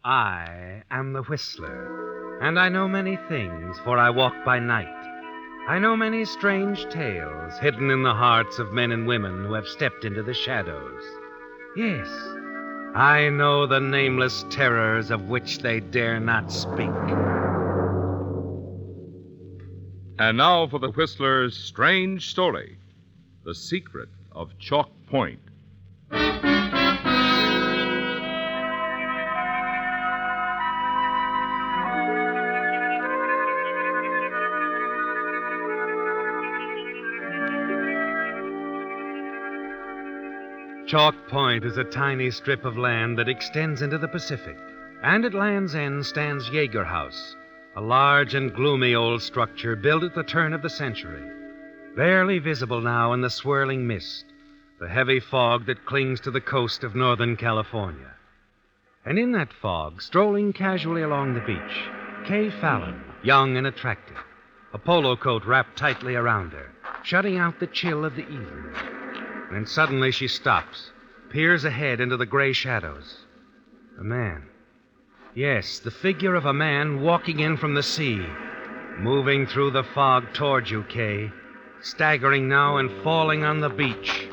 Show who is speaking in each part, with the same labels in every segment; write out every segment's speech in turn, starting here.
Speaker 1: I am the Whistler, and I know many things, for I walk by night. I know many strange tales hidden in the hearts of men and women who have stepped into the shadows. Yes, I know the nameless terrors of which they dare not speak.
Speaker 2: And now for the Whistler's strange story, The Secret of Chalk Point.
Speaker 1: Chalk Point is a tiny strip of land that extends into the Pacific, and at land's end stands Jaeger House, a large and gloomy old structure built at the turn of the century, barely visible now in the swirling mist, the heavy fog that clings to the coast of Northern California. And in that fog, strolling casually along the beach, Kay Fallon, young and attractive, a polo coat wrapped tightly around her, shutting out the chill of the evening. Then suddenly she stops, peers ahead into the gray shadows. A man. Yes, the figure of a man walking in from the sea, moving through the fog toward you, Kay, staggering now and falling on the beach.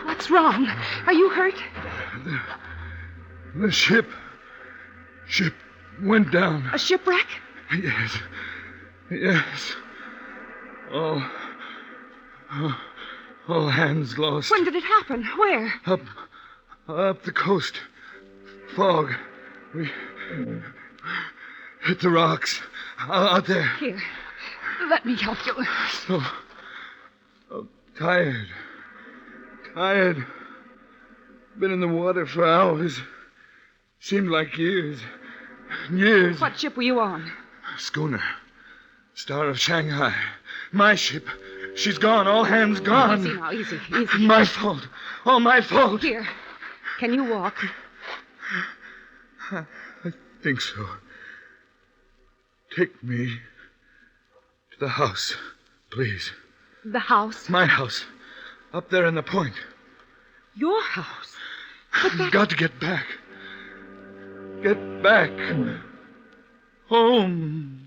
Speaker 3: What's wrong? Are you hurt?
Speaker 4: The ship went down.
Speaker 3: A shipwreck?
Speaker 4: Yes. All hands lost.
Speaker 3: When did it happen? Where?
Speaker 4: Up the coast. Fog. We hit the rocks. Out there.
Speaker 3: Here. Let me help you.
Speaker 4: So tired. Been in the water for hours. Seemed like years.
Speaker 3: What ship were you on?
Speaker 4: Schooner. Star of Shanghai. My ship. She's gone. All hands gone.
Speaker 3: Easy now, easy.
Speaker 4: My fault. All my fault.
Speaker 3: Here. Can you walk?
Speaker 4: I think so. Take me to the house, please.
Speaker 3: The house?
Speaker 4: My house. Up there in the point.
Speaker 3: Your house? But
Speaker 4: Got to get back. Get back. Home.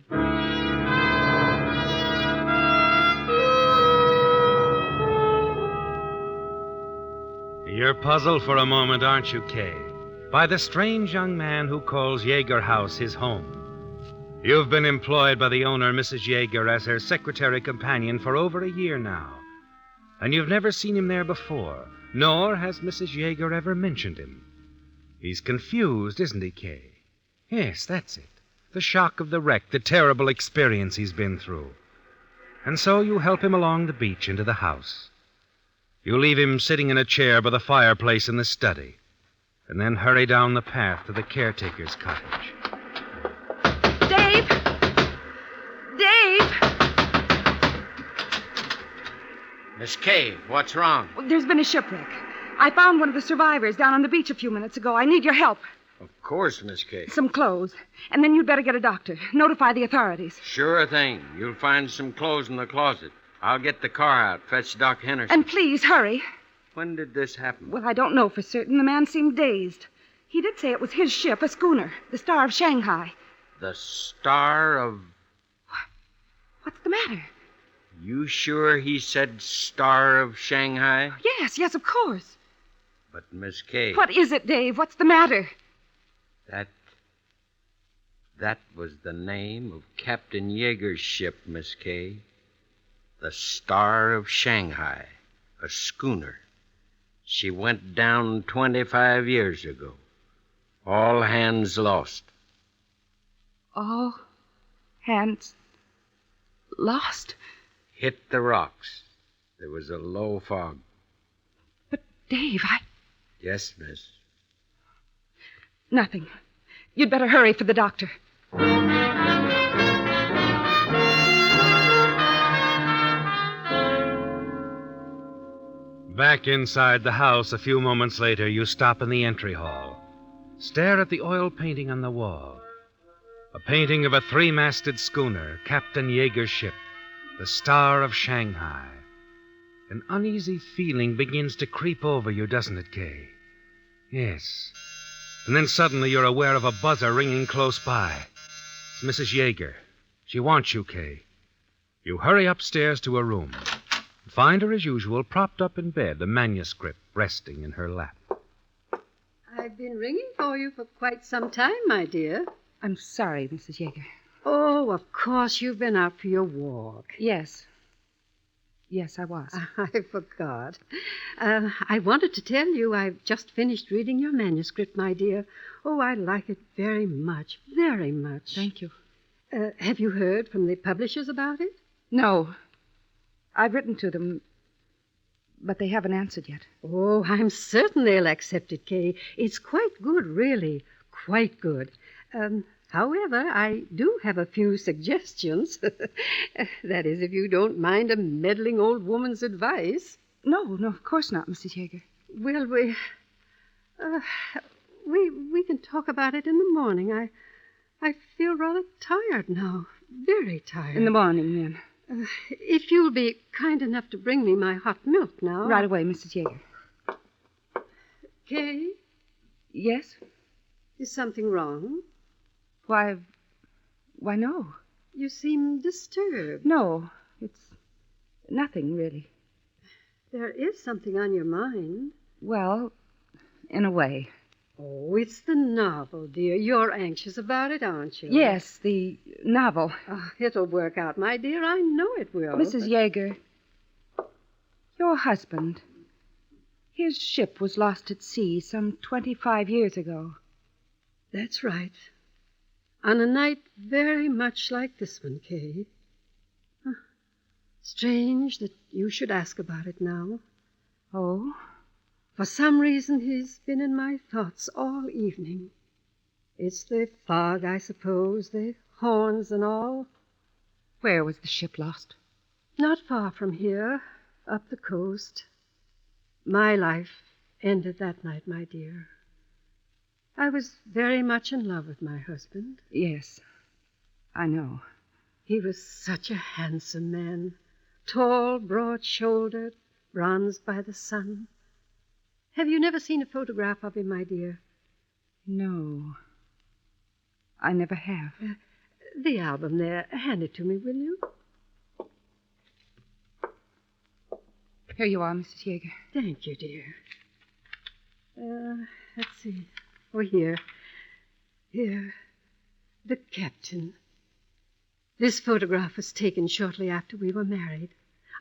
Speaker 1: You're puzzled for a moment, aren't you, Kay? By the strange young man who calls Jaeger House his home. You've been employed by the owner, Mrs. Jaeger, as her secretary companion for over a year now. And you've never seen him there before, nor has Mrs. Jaeger ever mentioned him. He's confused, isn't he, Kay? Yes, that's it. The shock of the wreck, the terrible experience he's been through. And so you help him along the beach into the house. You leave him sitting in a chair by the fireplace in the study, and then hurry down the path to the caretaker's cottage.
Speaker 3: Dave!
Speaker 5: Miss Kay, what's wrong?
Speaker 3: There's been a shipwreck. I found one of the survivors down on the beach a few minutes ago. I need your help.
Speaker 5: Of course, Miss Kay.
Speaker 3: Some clothes. And then you'd better get a doctor. Notify the authorities.
Speaker 5: Sure thing. You'll find some clothes in the closet. I'll get the car out, fetch Doc Henderson.
Speaker 3: And please, hurry.
Speaker 5: When did this happen?
Speaker 3: Well, I don't know for certain. The man seemed dazed. He did say it was his ship, a schooner, the Star of Shanghai.
Speaker 5: The Star of...
Speaker 3: What's the matter?
Speaker 5: You sure he said Star of Shanghai?
Speaker 3: Yes, of course.
Speaker 5: But, Miss Kay...
Speaker 3: What is it, Dave? What's the matter?
Speaker 5: That was the name of Captain Jaeger's ship, Miss Kay. The Star of Shanghai, a schooner. She went down 25 years ago. All hands lost.
Speaker 3: All hands lost?
Speaker 5: Hit the rocks. There was a low fog.
Speaker 3: But, Dave,
Speaker 5: Yes, miss.
Speaker 3: Nothing. You'd better hurry for the doctor.
Speaker 1: Back inside the house a few moments later, you stop in the entry hall. Stare at the oil painting on the wall. A painting of a three-masted schooner, Captain Jaeger's ship, the Star of Shanghai. An uneasy feeling begins to creep over you, doesn't it, Kay? Yes. And then suddenly you're aware of a buzzer ringing close by. It's Mrs. Jaeger. She wants you, Kay. You hurry upstairs to her room. Find her, as usual, propped up in bed, a manuscript resting in her lap.
Speaker 6: I've been ringing for you for quite some time, my dear.
Speaker 3: I'm sorry, Mrs. Jaeger.
Speaker 6: Oh, of course you've been out for your walk.
Speaker 3: Yes. Yes, I was.
Speaker 6: I forgot. I wanted to tell you I've just finished reading your manuscript, my dear. Oh, I like it very much, very much.
Speaker 3: Thank you.
Speaker 6: Have you heard from the publishers about it?
Speaker 3: No. I've written to them, but they haven't answered yet.
Speaker 6: Oh, I'm certain they'll accept it, Kay. It's quite good, really. Quite good. However, I do have a few suggestions. That is, if you don't mind a meddling old woman's advice.
Speaker 3: No, of course not, Mrs. Jaeger.
Speaker 6: Well, we can talk about it in the morning. I feel rather tired now. Very tired.
Speaker 3: In the morning, then.
Speaker 6: If you'll be kind enough to bring me my hot milk now.
Speaker 3: Right away, Mrs. Jaeger.
Speaker 6: Kay?
Speaker 3: Yes?
Speaker 6: Is something wrong?
Speaker 3: Why, no.
Speaker 6: You seem disturbed.
Speaker 3: No, it's nothing, really.
Speaker 6: There is something on your mind.
Speaker 3: Well, in a way.
Speaker 6: Oh, it's the novel, dear. You're anxious about it, aren't you?
Speaker 3: Yes, the novel.
Speaker 6: Oh, it'll work out, my dear. I know it will.
Speaker 3: Mrs. Jaeger, your husband, his ship was lost at sea some 25 years ago.
Speaker 6: That's right. On a night very much like this one, Kay. Strange that you should ask about it now.
Speaker 3: Oh?
Speaker 6: For some reason, he's been in my thoughts all evening. It's the fog, I suppose, the horns and all.
Speaker 3: Where was the ship lost?
Speaker 6: Not far from here, up the coast. My life ended that night, my dear. I was very much in love with my husband.
Speaker 3: Yes, I know.
Speaker 6: He was such a handsome man. Tall, broad-shouldered, bronzed by the sun. Have you never seen a photograph of him, my dear?
Speaker 3: No, I never have.
Speaker 6: The album there. Hand it to me, will you?
Speaker 3: Here you are, Mrs. Jaeger.
Speaker 6: Thank you, dear. Let's see. Oh, here. Here. The captain. This photograph was taken shortly after we were married.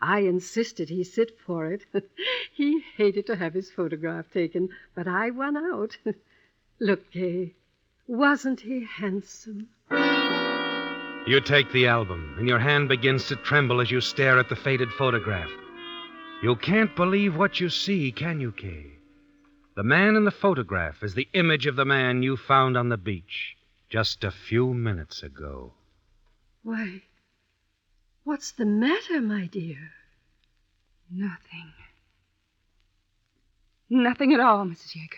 Speaker 6: I insisted he sit for it. He hated to have his photograph taken, but I won out. Look, Kay, wasn't he handsome?
Speaker 1: You take the album, and your hand begins to tremble as you stare at the faded photograph. You can't believe what you see, can you, Kay? The man in the photograph is the image of the man you found on the beach just a few minutes ago.
Speaker 6: Why, what's the matter, my dear?
Speaker 3: Nothing. Nothing at all, Mrs. Jaeger.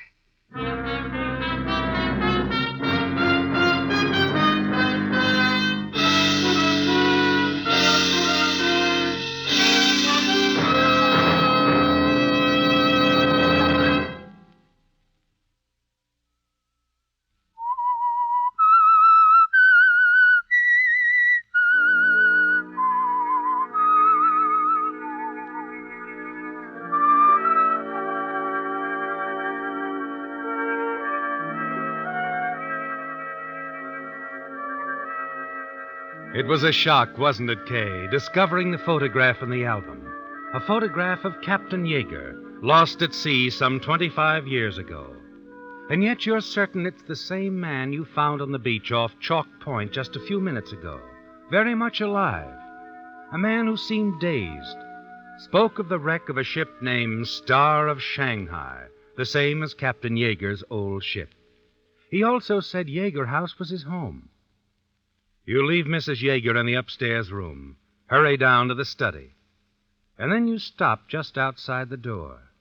Speaker 1: It was a shock, wasn't it, Kay, discovering the photograph in the album. A photograph of Captain Jaeger, lost at sea some 25 years ago. And yet you're certain it's the same man you found on the beach off Chalk Point just a few minutes ago. Very much alive. A man who seemed dazed. Spoke of the wreck of a ship named Star of Shanghai, the same as Captain Jaeger's old ship. He also said Jaeger House was his home. You leave Mrs. Jaeger in the upstairs room, hurry down to the study, and then you stop just outside the door.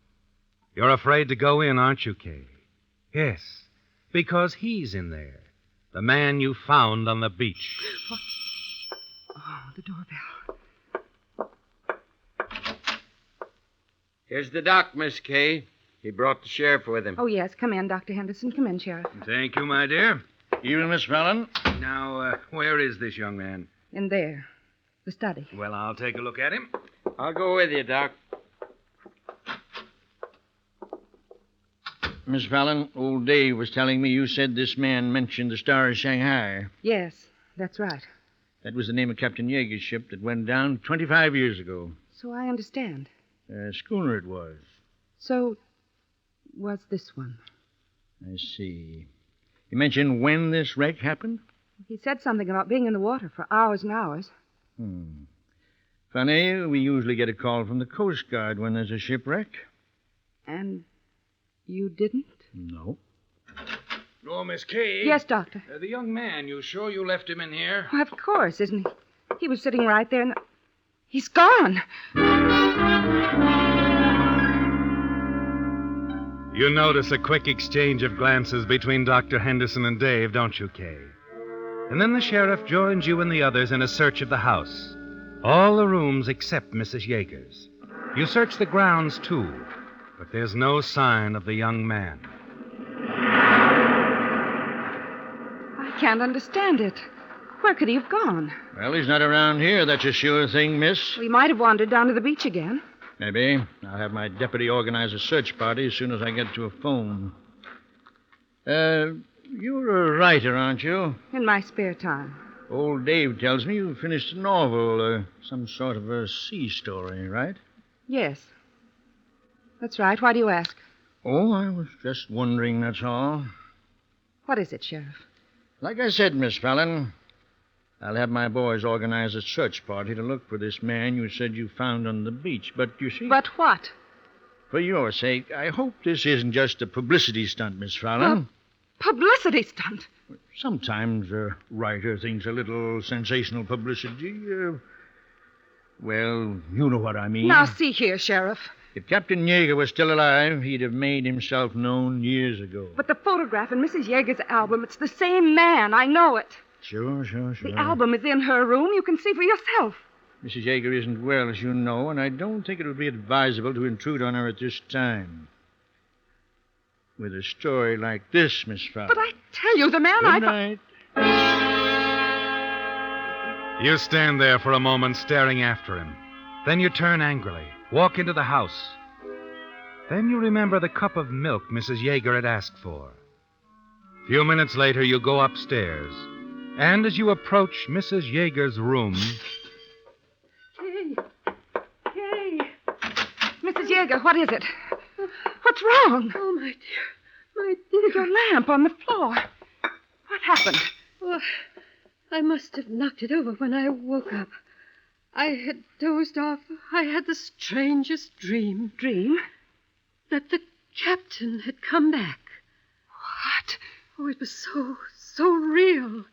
Speaker 1: You're afraid to go in, aren't you, Kay? Yes, because he's in there, the man you found on the beach.
Speaker 3: What? Oh, the doorbell.
Speaker 5: Here's the doc, Miss Kay. He brought the sheriff with him.
Speaker 3: Oh, yes. Come in, Dr. Henderson. Come in, Sheriff.
Speaker 7: Thank you, my dear.
Speaker 8: Evening, Miss Fallon.
Speaker 7: Now, where is this young man?
Speaker 3: In there. The study.
Speaker 7: Well, I'll take a look at him.
Speaker 5: I'll go with you, Doc.
Speaker 8: Miss Fallon, old Dave was telling me you said this man mentioned the Star of Shanghai.
Speaker 3: Yes, that's right.
Speaker 8: That was the name of Captain Jaeger's ship that went down 25 years ago.
Speaker 3: So I understand.
Speaker 8: A schooner it was.
Speaker 3: So was this one.
Speaker 8: I see. You mentioned when this wreck happened?
Speaker 3: He said something about being in the water for hours and hours.
Speaker 8: Funny, we usually get a call from the Coast Guard when there's a shipwreck.
Speaker 3: And you didn't?
Speaker 8: No.
Speaker 7: Oh, Miss Kay.
Speaker 3: Yes, Doctor.
Speaker 7: The young man, you sure you left him in here?
Speaker 3: Why, of course, isn't he? He was sitting right there and... He's gone!
Speaker 1: You notice a quick exchange of glances between Dr. Henderson and Dave, don't you, Kay? And then the sheriff joins you and the others in a search of the house. All the rooms except Mrs. Jaeger's. You search the grounds, too, but there's no sign of the young man.
Speaker 3: I can't understand it. Where could he have gone?
Speaker 8: Well, he's not around here, that's a sure thing, miss.
Speaker 3: We might have wandered down to the beach again.
Speaker 8: Maybe. I'll have my deputy organize a search party as soon as I get to a phone. You're a writer, aren't you?
Speaker 3: In my spare time.
Speaker 8: Old Dave tells me you finished a novel, some sort of a sea story, right?
Speaker 3: Yes. That's right. Why do you ask?
Speaker 8: Oh, I was just wondering, that's all.
Speaker 3: What is it, Sheriff?
Speaker 8: Like I said, Miss Fallon, I'll have my boys organize a search party to look for this man you said you found on the beach. But you see...
Speaker 3: But what?
Speaker 8: For your sake, I hope this isn't just a publicity stunt, Miss Fallon.
Speaker 3: Publicity stunt?
Speaker 8: Sometimes a writer thinks a little sensational publicity, well, you know what I mean.
Speaker 3: Now, see here, Sheriff.
Speaker 8: If Captain Jaeger was still alive, he'd have made himself known years ago.
Speaker 3: But the photograph in Mrs. Jaeger's album, it's the same man. I know it.
Speaker 8: Sure.
Speaker 3: The album is in her room. You can see for yourself.
Speaker 8: Mrs. Jaeger isn't well, as you know, and I don't think it would be advisable to intrude on her at this time. With a story like this, Miss Fallon.
Speaker 3: But I tell you, the man
Speaker 8: Good night.
Speaker 1: You stand there for a moment staring after him. Then you turn angrily, walk into the house. Then you remember the cup of milk Mrs. Jaeger had asked for. A few minutes later, you go upstairs. And as you approach Mrs. Jaeger's room...
Speaker 3: Kay! Mrs. Jaeger, what is it? What's wrong?
Speaker 6: Oh, my dear.
Speaker 3: Your lamp on the floor. What happened?
Speaker 6: Oh, I must have knocked it over when I woke up. I had dozed off. I had the strangest dream.
Speaker 3: Dream?
Speaker 6: That the captain had come back.
Speaker 3: What?
Speaker 6: Oh, it was so real.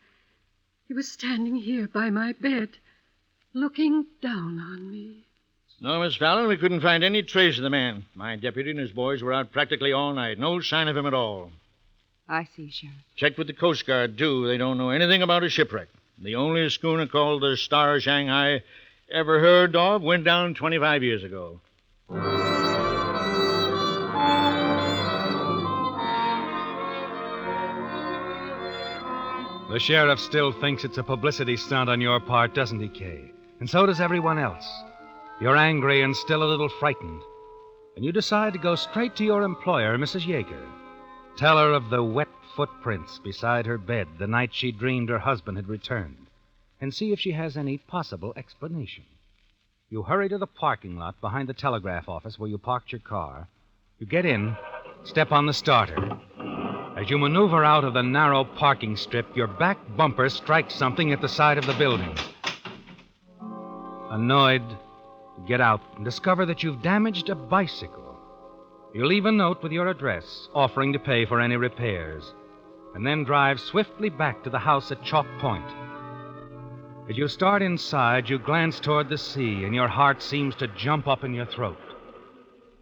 Speaker 6: He was standing here by my bed, looking down on me.
Speaker 8: No, Miss Fallon, we couldn't find any trace of the man. My deputy and his boys were out practically all night. No sign of him at all.
Speaker 3: I see, Sheriff.
Speaker 8: Checked with the Coast Guard, too. They don't know anything about a shipwreck. The only schooner called the Star of Shanghai ever heard of went down 25 years ago.
Speaker 1: The sheriff still thinks it's a publicity stunt on your part, doesn't he, Kay? And so does everyone else. You're angry and still a little frightened. And you decide to go straight to your employer, Mrs. Jaeger. Tell her of the wet footprints beside her bed the night she dreamed her husband had returned, and see if she has any possible explanation. You hurry to the parking lot behind the telegraph office where you parked your car. You get in, step on the starter. As you maneuver out of the narrow parking strip, your back bumper strikes something at the side of the building. Annoyed, you get out and discover that you've damaged a bicycle. You leave a note with your address, offering to pay for any repairs, and then drive swiftly back to the house at Chalk Point. As you start inside, you glance toward the sea, and your heart seems to jump up in your throat.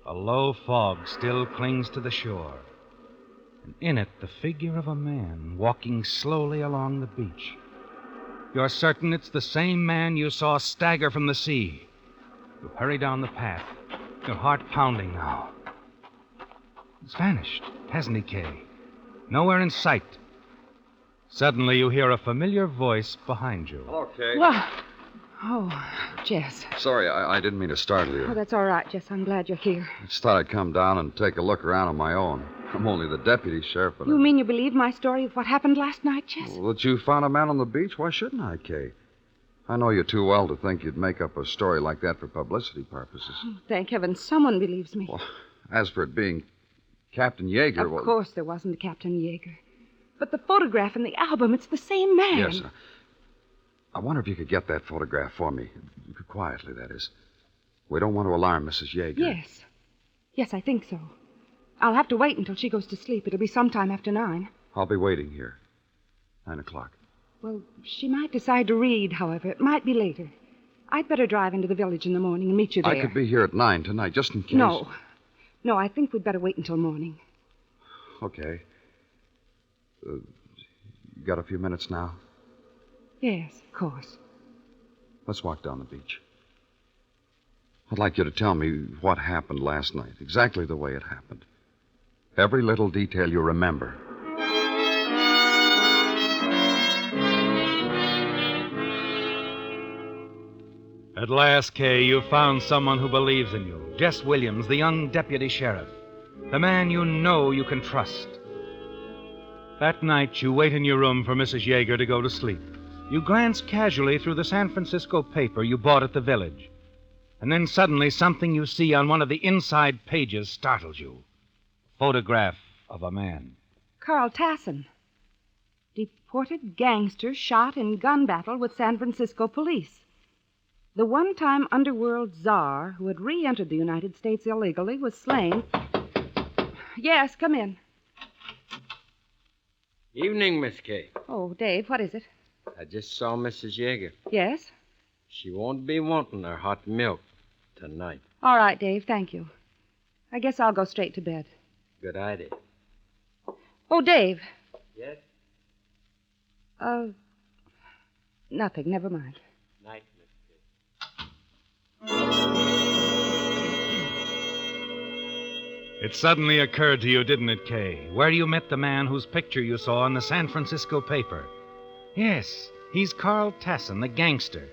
Speaker 1: A low fog still clings to the shore, and in it the figure of a man walking slowly along the beach. You're certain it's the same man you saw stagger from the sea. You hurry down the path, your heart pounding now. He's vanished, hasn't he, Kay? Nowhere in sight. Suddenly, you hear a familiar voice behind you.
Speaker 9: Hello, Kay.
Speaker 3: What? Oh, Jess.
Speaker 9: Sorry, I didn't mean to startle you.
Speaker 3: Oh, that's all right, Jess. I'm glad you're here.
Speaker 9: I just thought I'd come down and take a look around on my own. I'm only the deputy sheriff. But
Speaker 3: You mean you believe my story of what happened last night, Jess?
Speaker 9: Well, that you found a man on the beach? Why shouldn't I, Kay? I know you too well to think you'd make up a story like that for publicity purposes.
Speaker 3: Oh, thank heaven someone believes me.
Speaker 9: Well, as for it being Captain Jaeger...
Speaker 3: Of course there wasn't a Captain Jaeger. But the photograph in the album, it's the same man.
Speaker 9: Yes. I wonder if you could get that photograph for me. Quietly, that is. We don't want to alarm Mrs. Jaeger.
Speaker 3: Yes. Yes, I think so. I'll have to wait until she goes to sleep. It'll be sometime after 9.
Speaker 9: I'll be waiting here. 9 o'clock.
Speaker 3: Well, she might decide to read, however. It might be later. I'd better drive into the village in the morning and meet you there.
Speaker 9: I could be here at 9 tonight, just in case.
Speaker 3: No. No, I think we'd better wait until morning.
Speaker 9: Okay. You got a few minutes now?
Speaker 3: Yes, of course.
Speaker 9: Let's walk down the beach. I'd like you to tell me what happened last night, exactly the way it happened. Every little detail you remember.
Speaker 1: At last, Kay, you've found someone who believes in you. Jess Williams, the young deputy sheriff. The man you know you can trust. That night, you wait in your room for Mrs. Jaeger to go to sleep. You glance casually through the San Francisco paper you bought at the village. And then suddenly something you see on one of the inside pages startles you. A photograph of a man.
Speaker 3: Carl Tassin. Deported gangster shot in gun battle with San Francisco police. The one-time underworld czar who had re-entered the United States illegally was slain. Yes, come in.
Speaker 5: Evening, Miss Kay.
Speaker 3: Oh, Dave, what is it?
Speaker 5: I just saw Mrs. Jaeger.
Speaker 3: Yes?
Speaker 5: She won't be wanting her hot milk tonight.
Speaker 3: All right, Dave, thank you. I guess I'll go straight to bed.
Speaker 5: Good idea.
Speaker 3: Oh, Dave.
Speaker 5: Yes?
Speaker 3: Nothing. Never mind.
Speaker 5: Night, Miss Kay.
Speaker 1: It suddenly occurred to you, didn't it, Kay, where you met the man whose picture you saw in the San Francisco paper. Yes, he's Carl Tassin, the gangster.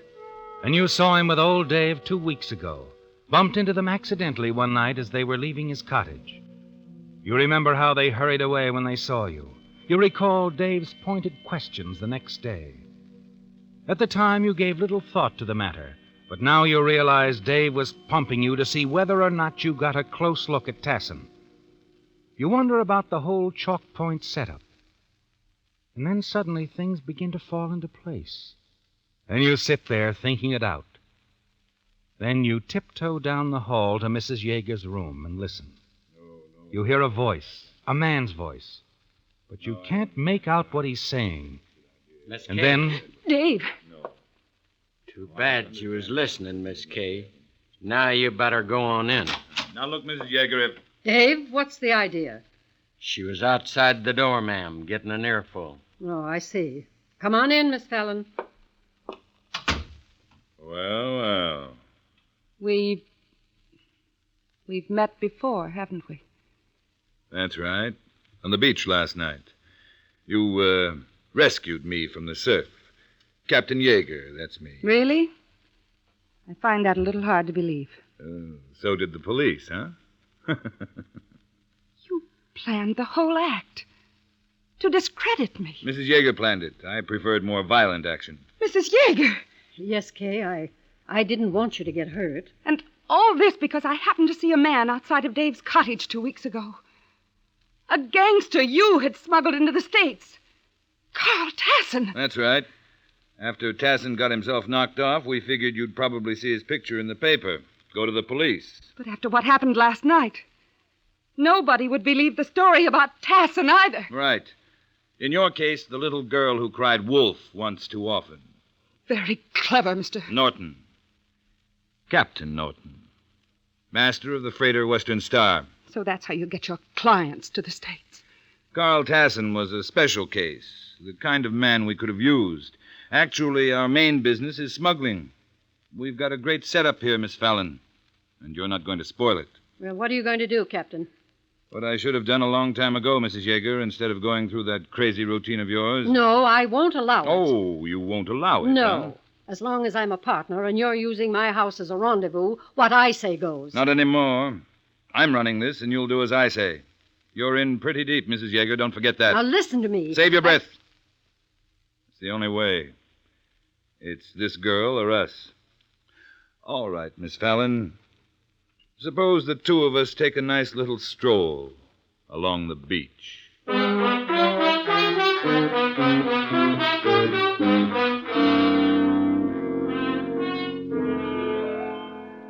Speaker 1: And you saw him with old Dave 2 weeks ago. Bumped into them accidentally one night as they were leaving his cottage. You remember how they hurried away when they saw you. You recall Dave's pointed questions the next day. At the time, you gave little thought to the matter. But now you realize Dave was pumping you to see whether or not you got a close look at Tassin. You wonder about the whole Chalk Point setup. And then suddenly things begin to fall into place. And you sit there thinking it out. Then you tiptoe down the hall to Mrs. Jaeger's room and listen. You hear a voice, a man's voice. But you can't make out what he's saying.
Speaker 5: Miss
Speaker 1: And
Speaker 5: Kay.
Speaker 1: then...
Speaker 3: Dave.
Speaker 5: Too bad she was listening, Miss Kay. Now you better go on in.
Speaker 2: Now, look, Mrs. Jaeger, if...
Speaker 6: Dave, what's the idea?
Speaker 5: She was outside the door, ma'am, getting an earful.
Speaker 6: Oh, I see. Come on in, Miss Fallon.
Speaker 2: Well.
Speaker 3: We've met before, haven't we?
Speaker 2: That's right. On the beach last night. You, rescued me from the surf. Captain Jaeger, that's me.
Speaker 3: Really? I find that a little hard to believe.
Speaker 2: So did the police, huh?
Speaker 3: You planned the whole act. To discredit me.
Speaker 2: Mrs. Jaeger planned it. I preferred more violent action.
Speaker 3: Mrs. Jaeger!
Speaker 6: Yes, Kay, I didn't want you to get hurt.
Speaker 3: And all this because I happened to see a man outside of Dave's cottage 2 weeks ago. A gangster you had smuggled into the States. Carl Tassin.
Speaker 2: That's right. After Tassin got himself knocked off, we figured you'd probably see his picture in the paper. Go to the police.
Speaker 3: But after what happened last night, nobody would believe the story about Tassin either.
Speaker 2: Right. In your case, the little girl who cried wolf once too often.
Speaker 3: Very clever, Mr.
Speaker 2: Norton. Captain Norton. Master of the freighter Western Star.
Speaker 3: So that's how you get your clients to the States.
Speaker 2: Carl Tassin was a special case, the kind of man we could have used. Actually, our main business is smuggling. We've got a great setup here, Miss Fallon, and you're not going to spoil it.
Speaker 6: Well, what are you going to do, Captain?
Speaker 2: What I should have done a long time ago, Mrs. Jaeger, instead of going through that crazy routine of yours.
Speaker 6: No, I won't allow it.
Speaker 2: Oh, you won't allow it,
Speaker 6: No.
Speaker 2: huh?
Speaker 6: As long as I'm a partner and you're using my house as a rendezvous, what I say goes.
Speaker 2: Not anymore. I'm running this, and you'll do as I say. You're in pretty deep, Mrs. Jaeger. Don't forget that.
Speaker 6: Now listen to me.
Speaker 2: Save your breath. It's the only way. It's this girl or us. All right, Miss Fallon. Suppose the two of us take a nice little stroll along the beach.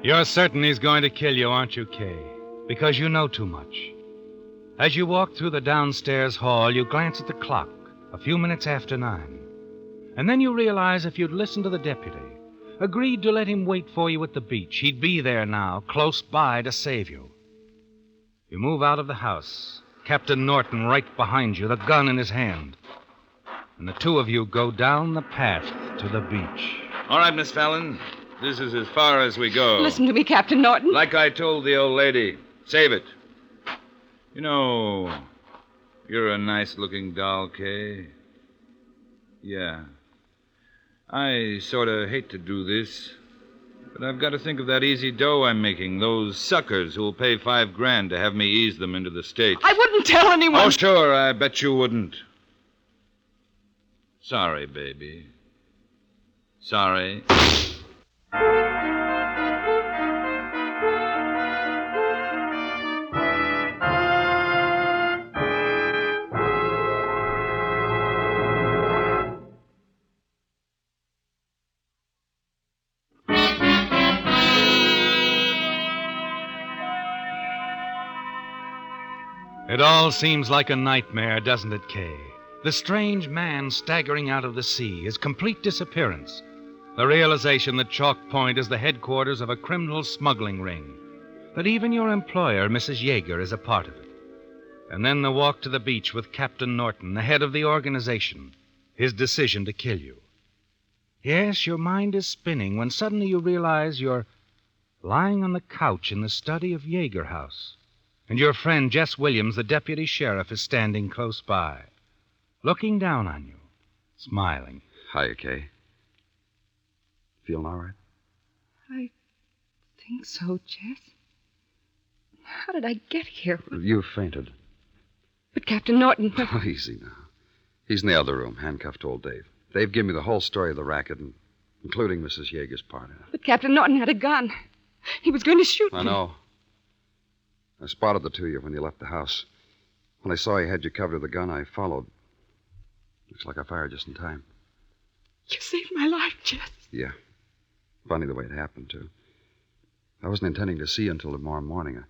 Speaker 1: You're certain he's going to kill you, aren't you, Kay? Because you know too much. As you walk through the downstairs hall, you glance at the clock, a few minutes after 9. And then you realize if you'd listened to the deputy, agreed to let him wait for you at the beach, he'd be there now, close by to save you. You move out of the house, Captain Norton right behind you, the gun in his hand. And the two of you go down the path to the beach.
Speaker 2: All right, Miss Fallon. This is as far as we go.
Speaker 3: Listen to me, Captain Norton.
Speaker 2: Like I told the old lady, save it. You know, you're a nice-looking doll, Kay. Yeah. I sort of hate to do this, but I've got to think of that easy dough I'm making, those suckers who'll pay $5,000 to have me ease them into the States.
Speaker 3: I wouldn't tell anyone.
Speaker 2: Oh, sure, I bet you wouldn't. Sorry, baby. Sorry.
Speaker 1: It all seems like a nightmare, doesn't it, Kay? The strange man staggering out of the sea, his complete disappearance, the realization that Chalk Point is the headquarters of a criminal smuggling ring, that even your employer, Mrs. Jaeger, is a part of it. And then the walk to the beach with Captain Norton, the head of the organization, his decision to kill you. Yes, your mind is spinning when suddenly you realize you're lying on the couch in the study of Jaeger House. And your friend, Jess Williams, the deputy sheriff, is standing close by, looking down on you, smiling.
Speaker 9: Hiya, Kay. Feeling all right?
Speaker 3: I think so, Jess. How did I get here?
Speaker 9: You fainted.
Speaker 3: But Captain Norton...
Speaker 9: Oh, easy now. He's in the other room, handcuffed to old Dave. Dave gave me the whole story of the racket, including Mrs. Jaeger's part in it.
Speaker 3: But Captain Norton had a gun. He was going to shoot me.
Speaker 9: I know. I spotted the two of you when you left the house. When I saw you had you covered with a gun, I followed. Looks like I fired just in time.
Speaker 3: You saved my life, Jess.
Speaker 9: Yeah. Funny the way it happened, too. I wasn't intending to see you until tomorrow morning.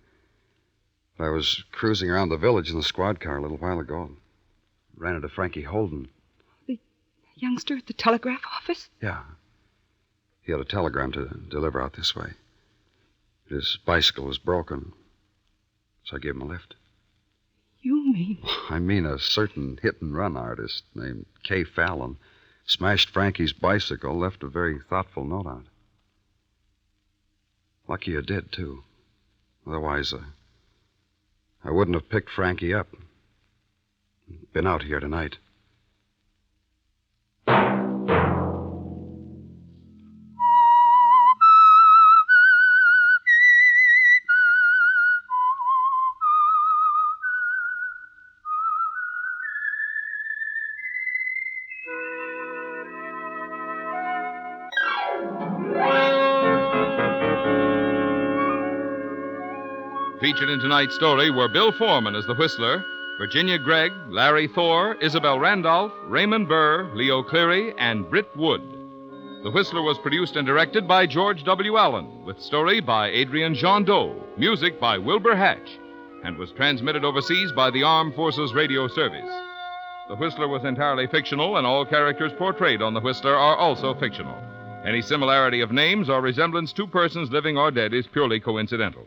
Speaker 9: I was cruising around the village in the squad car a little while ago. Ran into Frankie Holden.
Speaker 3: The youngster at the telegraph office?
Speaker 9: Yeah. He had a telegram to deliver out this way. His bicycle was broken, so I gave him a lift.
Speaker 3: You mean?
Speaker 9: I mean a certain hit-and-run artist named Kay Fallon smashed Frankie's bicycle, left a very thoughtful note on it. Lucky you did, too. Otherwise, I wouldn't have picked Frankie up. Been out here tonight.
Speaker 10: Featured in tonight's story were Bill Foreman as the Whistler, Virginia Gregg, Larry Thor, Isabel Randolph, Raymond Burr, Leo Cleary, and Britt Wood. The Whistler was produced and directed by George W. Allen, with story by Adrian Jondeau, music by Wilbur Hatch, and was transmitted overseas by the Armed Forces Radio Service. The Whistler was entirely fictional, and all characters portrayed on The Whistler are also fictional. Any similarity of names or resemblance to persons living or dead is purely coincidental.